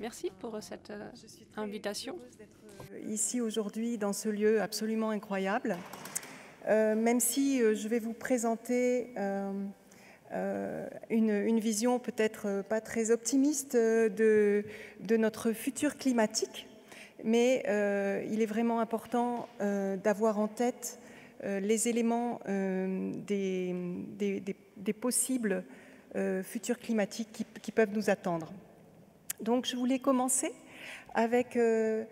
Merci pour cette invitation. Ici aujourd'hui dans ce lieu absolument incroyable, même si je vais vous présenter une vision peut-être pas très optimiste de notre futur climatique, mais il est vraiment important d'avoir en tête les éléments des possibles futurs climatiques qui peuvent nous attendre. Donc je voulais commencer avec une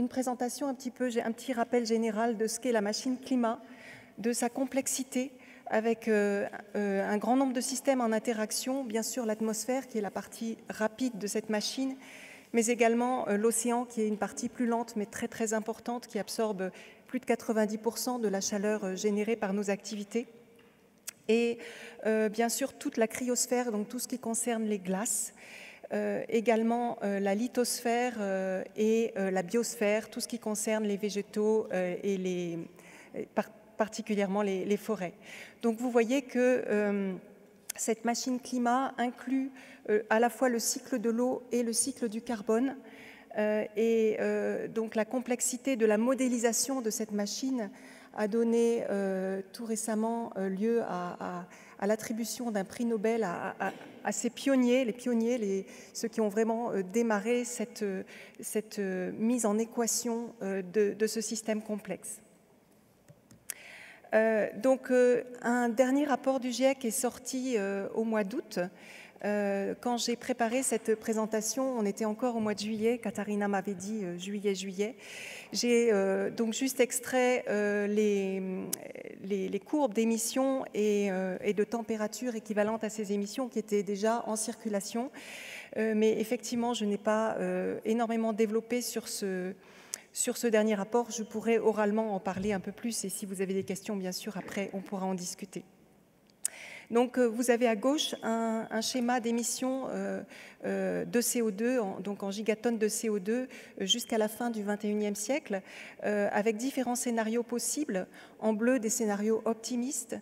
présentation un petit rappel général de ce qu'est la machine climat, de sa complexité, avec un grand nombre de systèmes en interaction, bien sûr l'atmosphère qui est la partie rapide de cette machine, mais également l'océan qui est une partie plus lente mais très très importante, qui absorbe plus de 90% de la chaleur générée par nos activités. Et bien sûr toute la cryosphère, donc tout ce qui concerne les glaces, également la lithosphère et la biosphère, tout ce qui concerne les végétaux et particulièrement les forêts. Donc vous voyez que cette machine climat inclut à la fois le cycle de l'eau et le cycle du carbone. Donc la complexité de la modélisation de cette machine a donné tout récemment lieu à l'attribution d'un prix Nobel à ces pionniers, ceux qui ont vraiment démarré cette mise en équation de ce système complexe. Donc un dernier rapport du GIEC est sorti au mois d'août. Quand j'ai préparé cette présentation, on était encore au mois de juillet, Katharina m'avait dit juillet. J'ai donc juste extrait les courbes d'émissions et de température équivalentes à ces émissions qui étaient déjà en circulation. Mais effectivement, je n'ai pas énormément développé sur ce dernier rapport. Je pourrais oralement en parler un peu plus et si vous avez des questions, bien sûr, après, on pourra en discuter. Donc, vous avez à gauche un schéma d'émissions de CO2, donc en gigatonnes de CO2 jusqu'à la fin du XXIe siècle, avec différents scénarios possibles. En bleu, des scénarios optimistes,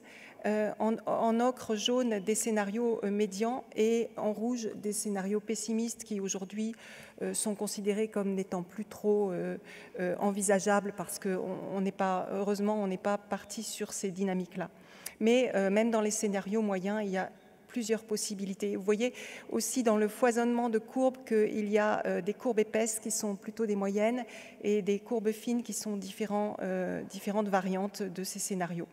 en ocre jaune, des scénarios médians et en rouge, des scénarios pessimistes qui aujourd'hui sont considérés comme n'étant plus trop envisageables parce que heureusement, on n'est pas parti sur ces dynamiques-là. Mais même dans les scénarios moyens, il y a plusieurs possibilités. Vous voyez aussi dans le foisonnement de courbes qu'il y a des courbes épaisses qui sont plutôt des moyennes et des courbes fines qui sont différentes variantes de ces scénarios.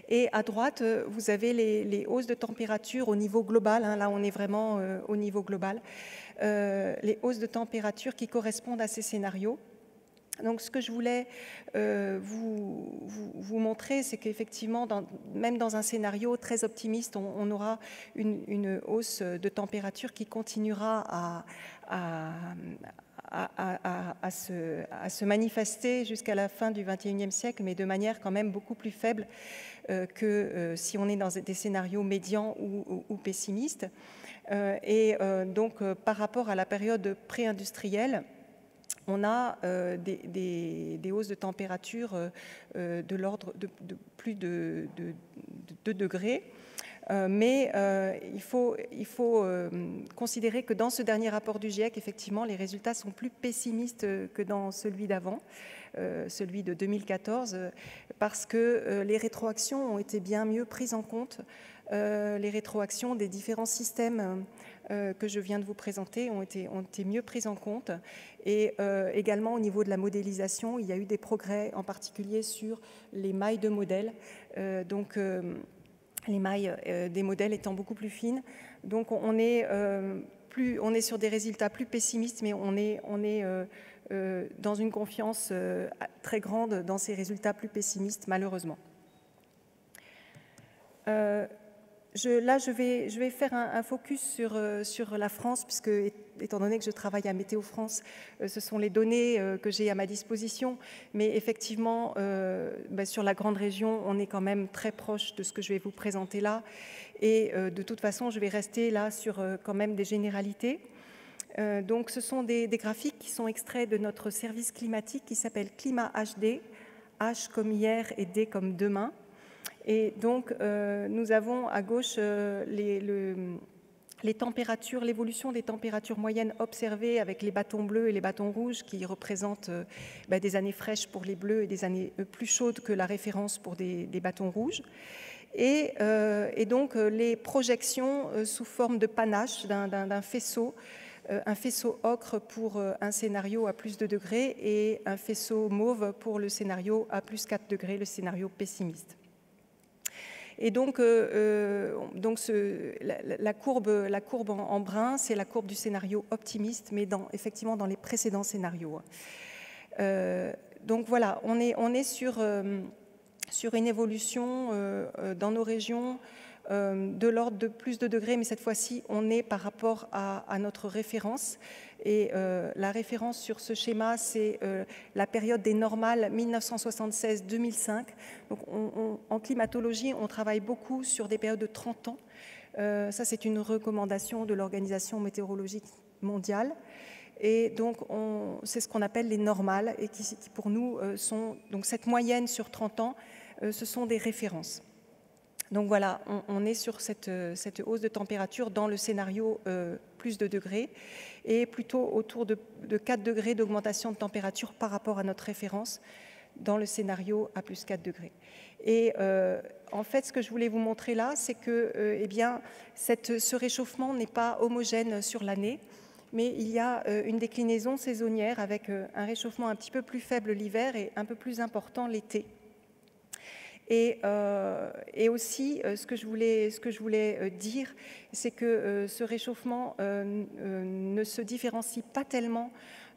Et à droite, vous avez les hausses de température au niveau global. Là, on est vraiment au niveau global. Les hausses de température qui correspondent à ces scénarios. Donc, ce que je voulais vous montrer, c'est qu'effectivement, même dans un scénario très optimiste, on aura une hausse de température qui continuera à se manifester jusqu'à la fin du XXIe siècle, mais de manière quand même beaucoup plus faible que si on est dans des scénarios médians ou pessimistes. Donc, par rapport à la période pré-industrielle, on a des hausses de température de l'ordre de plus de 2 degrés. Mais il faut considérer que dans ce dernier rapport du GIEC, effectivement, les résultats sont plus pessimistes que dans celui d'avant, celui de 2014, parce que les rétroactions ont été bien mieux prises en compte. Les rétroactions des différents systèmes que je viens de vous présenter ont été mieux prises en compte. Et également au niveau de la modélisation, il y a eu des progrès, en particulier sur les mailles de modèles. Les mailles des modèles étant beaucoup plus fines. Donc on est sur des résultats plus pessimistes, mais on est dans une confiance très grande dans ces résultats plus pessimistes, malheureusement. Là, je vais faire un focus sur la France, puisque, étant donné que je travaille à Météo France, ce sont les données que j'ai à ma disposition. Mais effectivement, sur la grande région, on est quand même très proche de ce que je vais vous présenter là. Et de toute façon, je vais rester là sur quand même des généralités. Donc, ce sont des graphiques qui sont extraits de notre service climatique qui s'appelle Climat HD, H comme hier et D comme demain. Et donc, nous avons à gauche les températures, l'évolution des températures moyennes observées avec les bâtons bleus et les bâtons rouges qui représentent des années fraîches pour les bleus et des années plus chaudes que la référence pour des bâtons rouges. Et donc les projections sous forme de panache d'un faisceau, un faisceau ocre pour un scénario à plus 2 degrés et un faisceau mauve pour le scénario à plus 4 degrés, le scénario pessimiste. Et donc, la courbe en brun, c'est la courbe du scénario optimiste, mais effectivement dans les précédents scénarios. Donc voilà, on est sur une évolution dans nos régions de l'ordre de plus de degrés, mais cette fois-ci, on est par rapport à notre référence. Et la référence sur ce schéma, c'est la période des normales 1976-2005. Donc, en climatologie, on travaille beaucoup sur des périodes de 30 ans. Ça, c'est une recommandation de l'Organisation météorologique mondiale. Et donc, c'est ce qu'on appelle les normales et qui pour nous, sont... Donc, cette moyenne sur 30 ans, ce sont des références. Donc voilà, on est sur cette hausse de température dans le scénario plus de degrés et plutôt autour de 4 degrés d'augmentation de température par rapport à notre référence dans le scénario à plus 4 degrés. Et en fait, ce que je voulais vous montrer là, c'est que ce réchauffement n'est pas homogène sur l'année, mais il y a une déclinaison saisonnière avec un réchauffement un petit peu plus faible l'hiver et un peu plus important l'été. Et aussi, ce que je voulais dire, c'est que ce réchauffement ne se différencie pas tellement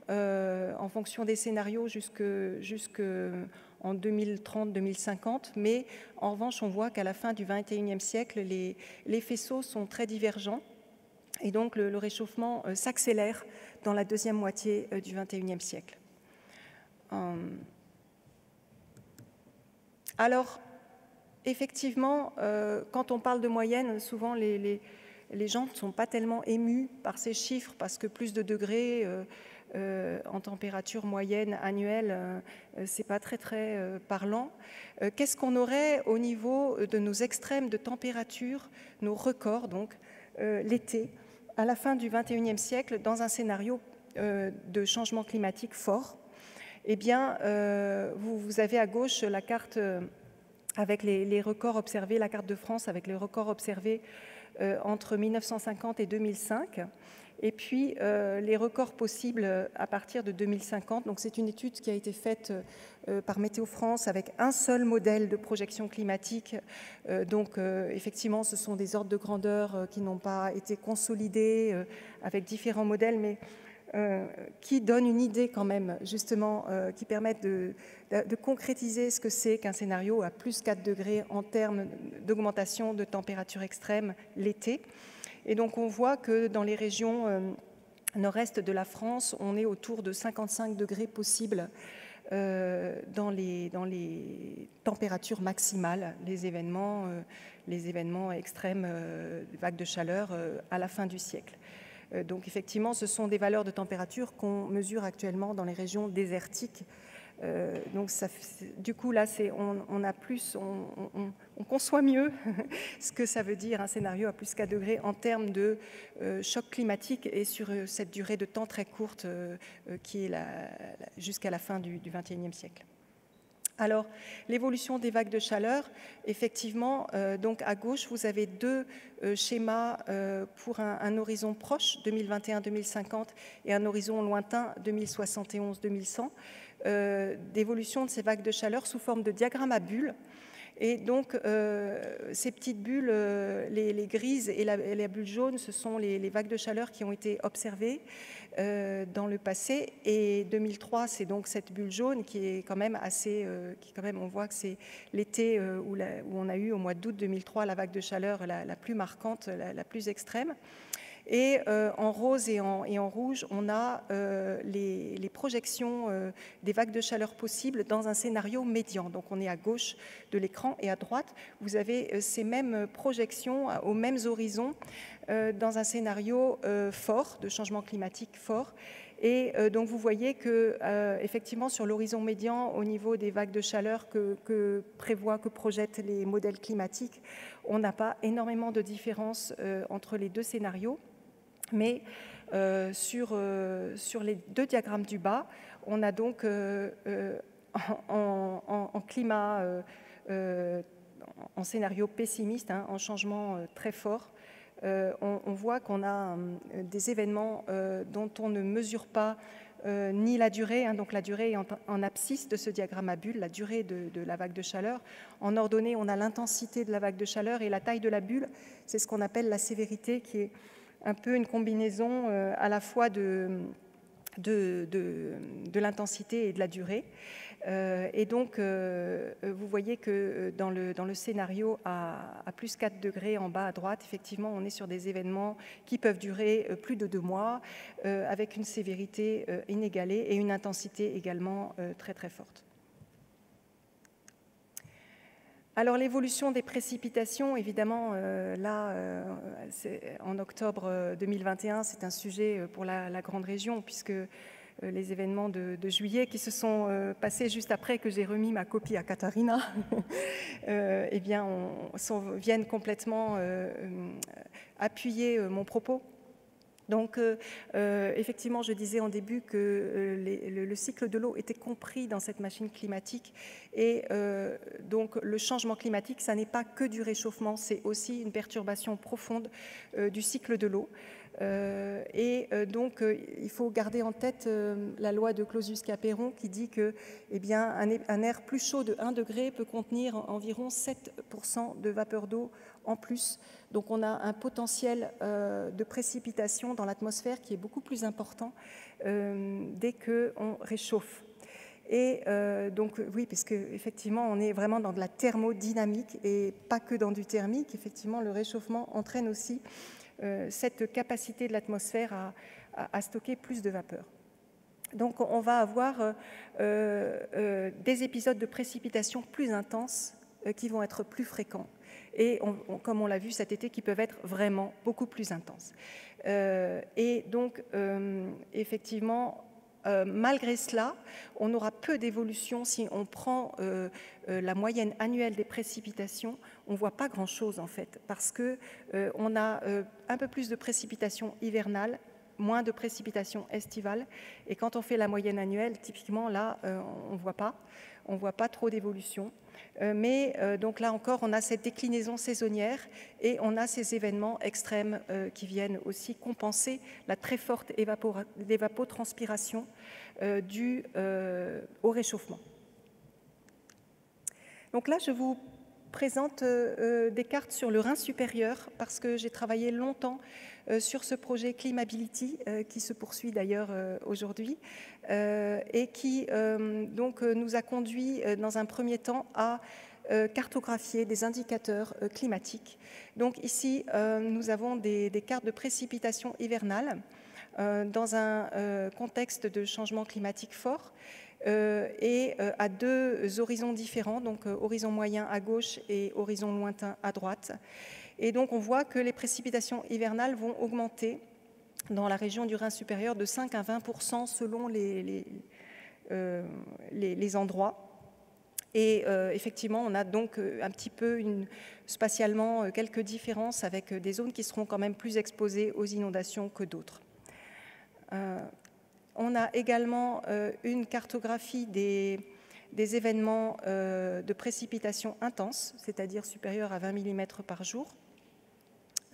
en fonction des scénarios jusqu'en 2030-2050, mais en revanche, on voit qu'à la fin du XXIe siècle, les faisceaux sont très divergents, et donc le réchauffement s'accélère dans la deuxième moitié du XXIe siècle. Alors, effectivement, quand on parle de moyenne, souvent les gens ne sont pas tellement émus par ces chiffres parce que plus de degrés en température moyenne annuelle, c'est pas très parlant. Qu'est-ce qu'on aurait au niveau de nos extrêmes de température, nos records, donc l'été, à la fin du XXIe siècle, dans un scénario de changement climatique fort? Eh bien, vous avez à gauche la carte avec les records observés, la carte de France avec les records observés entre 1950 et 2005, et puis les records possibles à partir de 2050. Donc c'est une étude qui a été faite par Météo France avec un seul modèle de projection climatique. Donc effectivement, ce sont des ordres de grandeur qui n'ont pas été consolidés avec différents modèles, mais qui donnent une idée quand même, justement, qui permettent de concrétiser ce que c'est qu'un scénario à plus 4 degrés en termes d'augmentation de température extrême l'été. Et donc on voit que dans les régions nord-est de la France, on est autour de 55 degrés possibles dans les températures maximales, les événements extrêmes, vagues de chaleur à la fin du siècle. Donc effectivement, ce sont des valeurs de température qu'on mesure actuellement dans les régions désertiques. Donc du coup, là, on conçoit mieux ce que ça veut dire un scénario à plus 4 degrés en termes de choc climatique et sur cette durée de temps très courte qui est jusqu'à la fin du XXIe siècle. Alors, l'évolution des vagues de chaleur, effectivement, donc à gauche, vous avez deux schémas pour un horizon proche, 2021-2050, et un horizon lointain, 2071-2100, d'évolution de ces vagues de chaleur sous forme de diagramme à bulles. Et donc, ces petites bulles, les grises et la bulle jaune, ce sont les vagues de chaleur qui ont été observées dans le passé. Et 2003, c'est donc cette bulle jaune qui est quand même assez... on voit que c'est l'été où on a eu, au mois d'août 2003, la vague de chaleur la plus marquante, la plus extrême. Et en rose et en rouge, on a les projections des vagues de chaleur possibles dans un scénario médian. Donc on est à gauche de l'écran et à droite, vous avez ces mêmes projections aux mêmes horizons dans un scénario fort, de changement climatique fort. Et donc vous voyez que effectivement sur l'horizon médian, au niveau des vagues de chaleur que projettent les modèles climatiques, on n'a pas énormément de différence entre les deux scénarios. Mais sur les deux diagrammes du bas, on a donc en climat, en scénario pessimiste, en changement très fort, on voit qu'on a des événements dont on ne mesure pas ni la durée, donc la durée est en abscisse de ce diagramme à bulle, la durée de la vague de chaleur. En ordonnée, on a l'intensité de la vague de chaleur et la taille de la bulle, c'est ce qu'on appelle la sévérité, qui est un peu une combinaison à la fois de l'intensité et de la durée. Et donc, vous voyez que dans le scénario à plus 4 degrés en bas à droite, effectivement, on est sur des événements qui peuvent durer plus de 2 mois, avec une sévérité inégalée et une intensité également très très forte. Alors l'évolution des précipitations, évidemment, en octobre 2021, c'est un sujet pour la grande région, puisque les événements de juillet qui se sont passés juste après que j'ai remis ma copie à Katharina, eh bien, viennent complètement appuyer mon propos. Donc, effectivement, je disais en début que le cycle de l'eau était compris dans cette machine climatique. Et donc, le changement climatique, ça n'est pas que du réchauffement, c'est aussi une perturbation profonde du cycle de l'eau. Donc, il faut garder en tête la loi de Clausius-Capéron qui dit que un air plus chaud de 1 degré peut contenir environ 7% de vapeur d'eau en plus. Donc on a un potentiel de précipitation dans l'atmosphère qui est beaucoup plus important dès qu'on réchauffe. Et donc oui, puisque effectivement on est vraiment dans de la thermodynamique et pas que dans du thermique. Effectivement, le réchauffement entraîne aussi cette capacité de l'atmosphère à stocker plus de vapeur. Donc on va avoir des épisodes de précipitation plus intenses qui vont être plus fréquents. Et comme on l'a vu cet été, qui peuvent être vraiment beaucoup plus intenses. Et donc, effectivement, malgré cela, on aura peu d'évolution. Si on prend la moyenne annuelle des précipitations, on ne voit pas grand-chose en fait, parce qu'on a un peu plus de précipitations hivernales, moins de précipitations estivales. Et quand on fait la moyenne annuelle, typiquement là, on ne voit pas trop d'évolution. Mais donc là encore, on a cette déclinaison saisonnière et on a ces événements extrêmes qui viennent aussi compenser la très forte évapotranspiration due au réchauffement. Donc là, je vous présente des cartes sur le Rhin supérieur parce que j'ai travaillé longtemps sur ce projet Climability qui se poursuit d'ailleurs aujourd'hui et qui donc nous a conduit dans un premier temps à cartographier des indicateurs climatiques. Donc ici, nous avons des cartes de précipitation hivernale dans un contexte de changement climatique fort et à 2 horizons différents, donc horizon moyen à gauche et horizon lointain à droite. Et donc on voit que les précipitations hivernales vont augmenter dans la région du Rhin supérieur de 5 à 20% selon les endroits. Et effectivement, on a donc un petit peu spatialement quelques différences avec des zones qui seront quand même plus exposées aux inondations que d'autres. On a également une cartographie des événements de précipitations intenses, c'est-à-dire supérieurs à 20 mm par jour.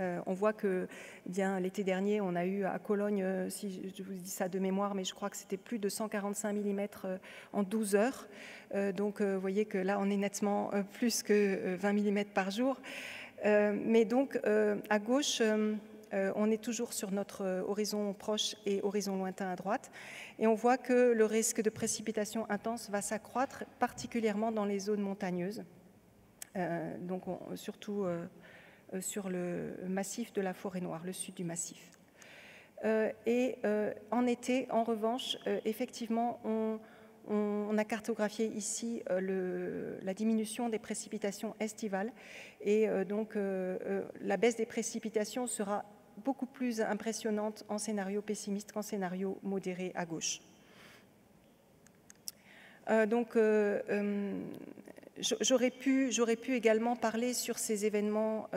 On voit que l'été dernier, on a eu à Cologne, si je vous dis ça de mémoire, mais je crois que c'était plus de 145 mm en 12 heures. Donc, vous voyez que là, on est nettement plus que 20 mm par jour. Mais donc, à gauche, on est toujours sur notre horizon proche et horizon lointain à droite. Et on voit que le risque de précipitation intense va s'accroître, particulièrement dans les zones montagneuses. Donc, surtout sur le massif de la Forêt-Noire, le sud du massif. En été, en revanche, effectivement, on a cartographié ici la diminution des précipitations estivales. Et donc, la baisse des précipitations sera beaucoup plus impressionnante en scénario pessimiste qu'en scénario modéré à gauche. J'aurais pu également parler sur ces événements.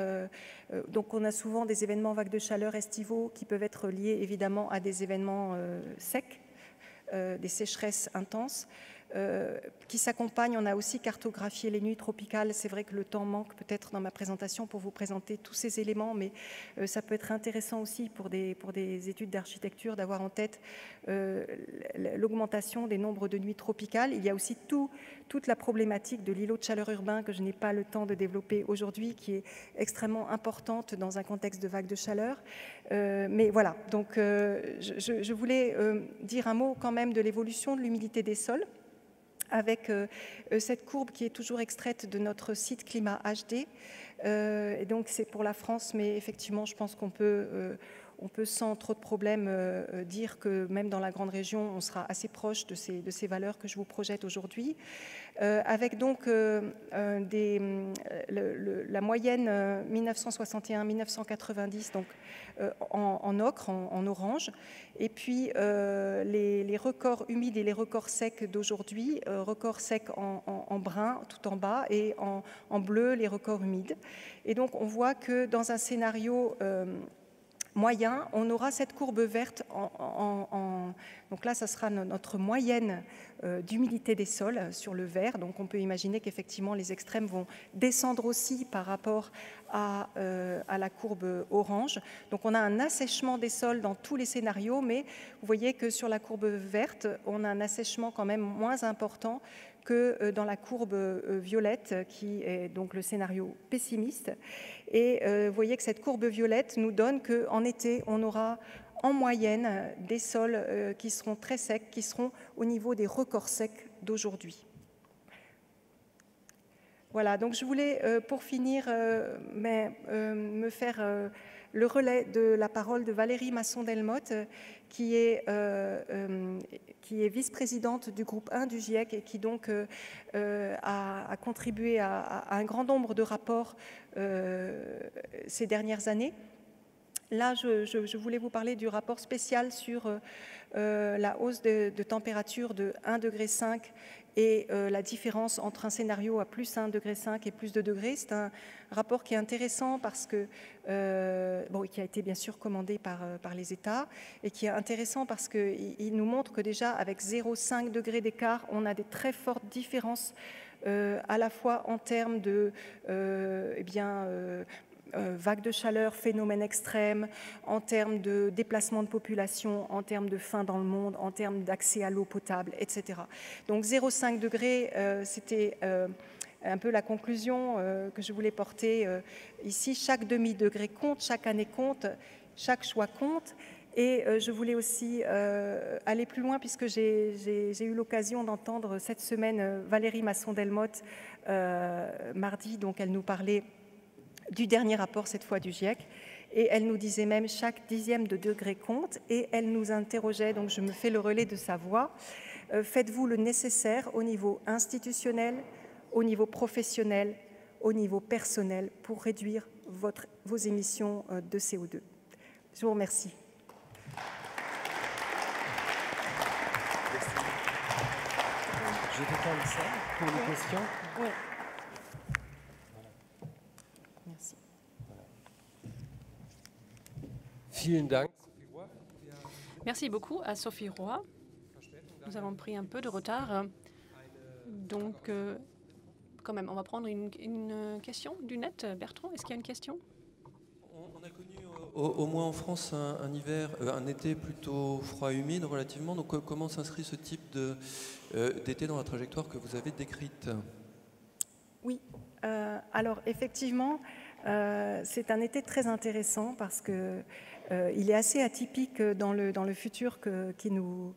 Donc on a souvent des événements vagues de chaleur estivaux qui peuvent être liés évidemment à des événements secs, des sécheresses intenses. Qui s'accompagnent. On a aussi cartographié les nuits tropicales. C'est vrai que le temps manque peut-être dans ma présentation pour vous présenter tous ces éléments, mais ça peut être intéressant aussi pour des études d'architecture d'avoir en tête l'augmentation des nombres de nuits tropicales. Il y a aussi toute la problématique de l'îlot de chaleur urbain que je n'ai pas le temps de développer aujourd'hui, qui est extrêmement importante dans un contexte de vague de chaleur. Mais voilà, donc je voulais dire un mot quand même de l'évolution de l'humidité des sols, avec cette courbe qui est toujours extraite de notre site Climat HD. Et donc c'est pour la France, mais effectivement je pense qu'on peut sans trop de problèmes dire que même dans la grande région, on sera assez proche de ces valeurs que je vous projette aujourd'hui. Avec donc la moyenne 1961-1990 donc, en ocre, en orange, et puis les records humides et les records secs d'aujourd'hui, records secs en brun tout en bas et en bleu les records humides. Et donc on voit que dans un scénario moyen, on aura cette courbe verte. Donc là, ça sera notre moyenne d'humidité des sols sur le vert. Donc on peut imaginer qu'effectivement, les extrêmes vont descendre aussi par rapport à la courbe orange. Donc on a un assèchement des sols dans tous les scénarios, mais vous voyez que sur la courbe verte, on a un assèchement quand même moins important que dans la courbe violette, qui est donc le scénario pessimiste. Et vous voyez que cette courbe violette nous donne qu'en été, on aura en moyenne des sols qui seront très secs, qui seront au niveau des records secs d'aujourd'hui. Voilà, donc je voulais, pour finir, me faire le relais de la parole de Valérie Masson-Delmotte, qui est vice-présidente du groupe 1 du GIEC et qui donc a contribué à un grand nombre de rapports ces dernières années. Là, je voulais vous parler du rapport spécial sur la hausse de température de 1,5 degré et la différence entre un scénario à plus 1,5 degré et plus 2 degrés. C'est un rapport qui est intéressant parce que, qui a été bien sûr commandé par les États et qui est intéressant parce qu'il nous montre que déjà avec 0,5 degré d'écart, on a des très fortes différences à la fois en termes de vagues de chaleur, phénomènes extrêmes, en termes de déplacement de population, en termes de faim dans le monde, en termes d'accès à l'eau potable, etc. Donc 0,5 degré, c'était un peu la conclusion que je voulais porter ici. Chaque demi-degré compte, chaque année compte, chaque choix compte. Et je voulais aussi aller plus loin puisque j'ai eu l'occasion d'entendre cette semaine Valérie Masson-Delmotte mardi, donc elle nous parlait du dernier rapport, cette fois du GIEC, et elle nous disait même chaque dixième de degré compte, et elle nous interrogeait, donc je me fais le relais de sa voix, faites-vous le nécessaire au niveau institutionnel, au niveau professionnel, au niveau personnel pour réduire vos émissions de CO2. Je vous remercie. Je décale ça pour les questions. Oui. Merci beaucoup à Sophie Roy. Nous avons pris un peu de retard. Donc, quand même, on va prendre une question du net. Bertrand, est-ce qu'il y a une question? On a connu, au moins en France, un été plutôt froid et humide relativement. Donc, comment s'inscrit ce type d'été dans la trajectoire que vous avez décrite? Oui, alors effectivement, c'est un été très intéressant parce que il est assez atypique dans le futur qui nous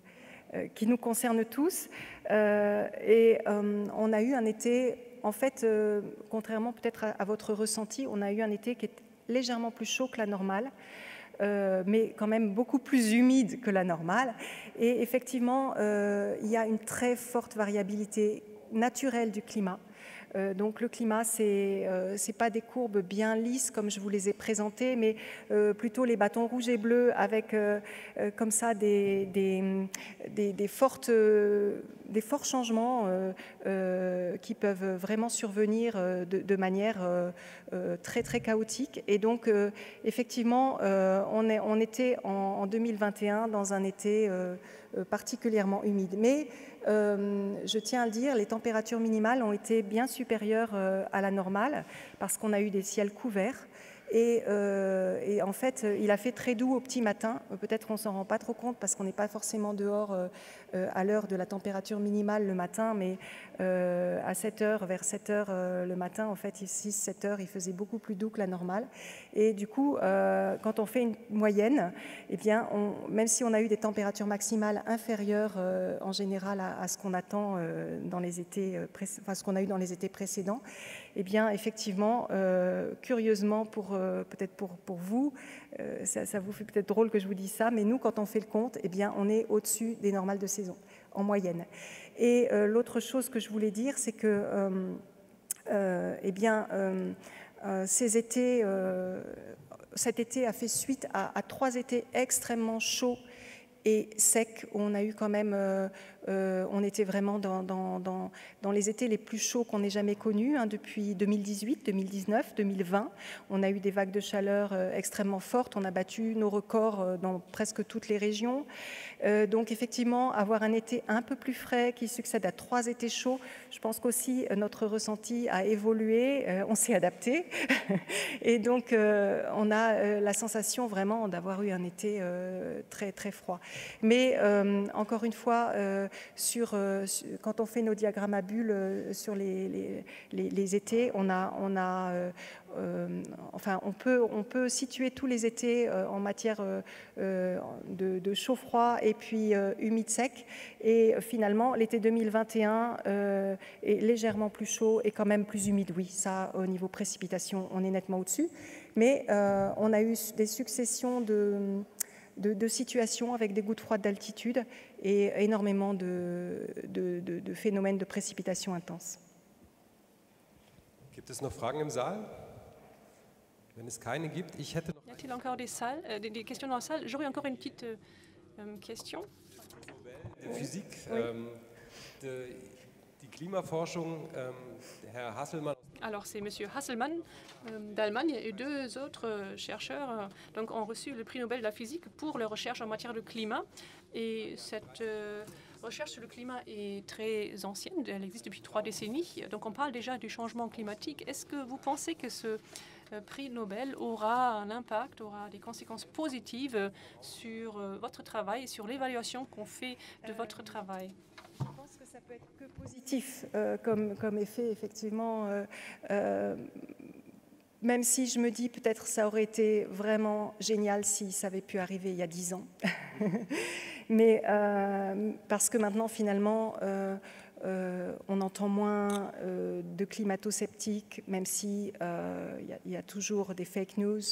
concerne tous. Et on a eu un été, en fait, contrairement peut-être à votre ressenti, on a eu un été qui est légèrement plus chaud que la normale, mais quand même beaucoup plus humide que la normale. Et effectivement, il y a une très forte variabilité naturelle du climat. Donc le climat, c'est pas des courbes bien lisses comme je vous les ai présentées, mais plutôt les bâtons rouges et bleus avec comme ça des forts changements qui peuvent vraiment survenir de manière très très chaotique. Et donc effectivement, on était en 2021 dans un été particulièrement humide. Mais je tiens à le dire, les températures minimales ont été bien supérieures à la normale parce qu'on a eu des ciels couverts. Et en fait, il a fait très doux au petit matin. Peut-être qu'on ne s'en rend pas trop compte parce qu'on n'est pas forcément dehors à l'heure de la température minimale le matin, mais à 7 heures, vers 7 heures le matin, en fait, 6-7 heures, il faisait beaucoup plus doux que la normale. Et du coup, quand on fait une moyenne, eh bien, même si on a eu des températures maximales inférieures en général à ce qu'on attend dans les étés, ce qu'on a eu dans les étés précédents, eh bien, effectivement, curieusement, peut-être pour vous, ça vous fait peut-être drôle que je vous dise ça, mais nous, quand on fait le compte, eh bien, on est au-dessus des normales de saison, en moyenne. Et l'autre chose que je voulais dire, c'est que, eh bien, cet été a fait suite à 3 étés extrêmement chauds et secs, où on a eu quand même, on était vraiment dans les étés les plus chauds qu'on ait jamais connus, hein, depuis 2018, 2019, 2020. On a eu des vagues de chaleur extrêmement fortes, on a battu nos records dans presque toutes les régions. Donc effectivement, avoir un été un peu plus frais qui succède à 3 étés chauds, je pense qu'aussi notre ressenti a évolué, on s'est adapté. Et donc on a la sensation vraiment d'avoir eu un été très très froid. Mais encore une fois, quand on fait nos diagrammes à bulles sur les étés, enfin, on peut situer tous les étés en matière de chaud-froid et puis humide-sec. Et finalement, l'été 2021 est légèrement plus chaud et quand même plus humide. Oui, ça, au niveau précipitation, on est nettement au-dessus. Mais on a eu des successions de situations avec des gouttes froides d'altitude et énormément de phénomènes de précipitation intenses. Gibt es noch Fragen im Saal? Wenn es keine gibt, ich hätte noch... Y a-t-il encore des questions dans la salle? J'aurais encore une petite question. Der Physik, die Klimaforschung, Herr Hasselmann. Alors, c'est M. Hasselmann d'Allemagne et 2 autres chercheurs donc, ont reçu le prix Nobel de la physique pour leur recherche en matière de climat. Et cette recherche sur le climat est très ancienne, elle existe depuis 3 décennies. Donc, on parle déjà du changement climatique. Est-ce que vous pensez que ce prix Nobel aura un impact, aura des conséquences positives sur votre travail et sur l'évaluation qu'on fait de votre travail? Je pense que ça peut être que positif comme effet, effectivement. Même si je me dis peut-être ça aurait été vraiment génial si ça avait pu arriver il y a 10 ans. Mais parce que maintenant, finalement, on entend moins de climato-sceptiques, même si y a toujours des fake news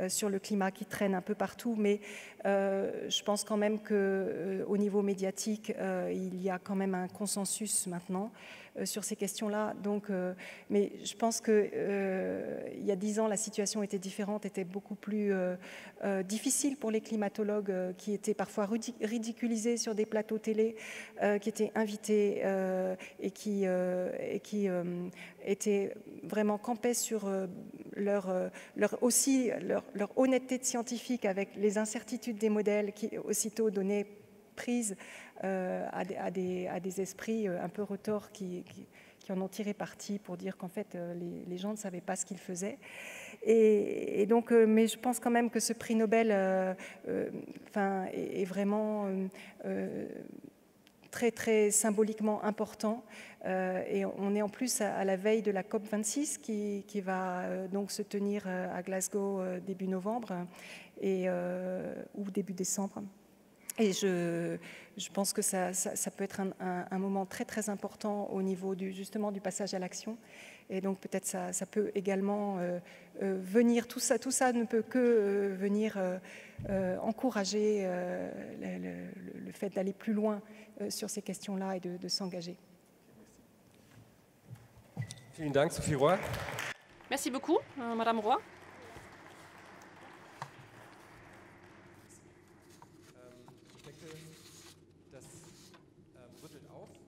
sur le climat qui traînent un peu partout. Mais je pense quand même qu'au niveau médiatique, il y a quand même un consensus maintenant sur ces questions-là. Donc, mais je pense qu'il y a 10 ans, la situation était différente, était beaucoup plus difficile pour les climatologues qui étaient parfois ridiculisés sur des plateaux télé, qui étaient invités et qui étaient vraiment campés sur leur honnêteté de scientifique avec les incertitudes des modèles qui aussitôt donnaient prise à des esprits un peu retors qui en ont tiré parti pour dire qu'en fait les gens ne savaient pas ce qu'ils faisaient. Et donc, mais je pense quand même que ce prix Nobel est vraiment très très symboliquement important et on est en plus à la veille de la COP26 qui va donc se tenir à Glasgow début novembre ou début décembre. Et je pense que ça peut être un moment très très important au niveau justement du passage à l'action. Et donc peut-être ça peut également venir, tout ça ne peut que venir encourager le fait d'aller plus loin sur ces questions-là et de s'engager. Vielen Dank, Sophie Roy. Merci beaucoup, Madame Roy.